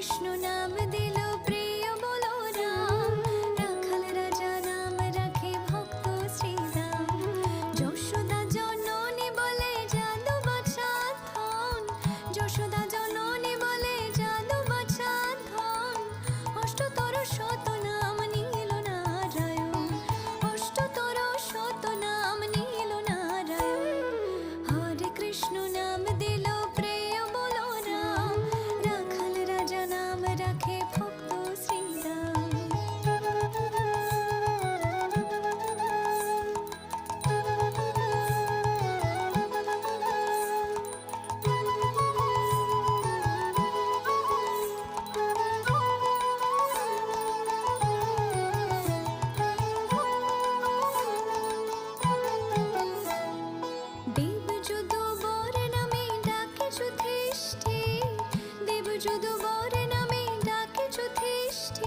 কৃষ্ণ নাম দিল প্রিয় বলো রাম, রাখাল রাজা নাম রাখে ভক্ত শ্রীরাম। যশোদা জননী বলে জাদু বাছা ধন, যশোদা জননী বলে জাদু বাছা ধন। অষ্টতর শত নাম নীল নারায়ণ, অষ্টতর শত নাম নীল নারায়ণ। হরে কৃষ্ণ নাম দিল প্রিয় বলো রাম, রাখাল রাজা নাম রাখে ভক্ত শ্রীরাম। দেব যদু বর নামে ডাকে যুধিষ্ঠির, দেব যদু বর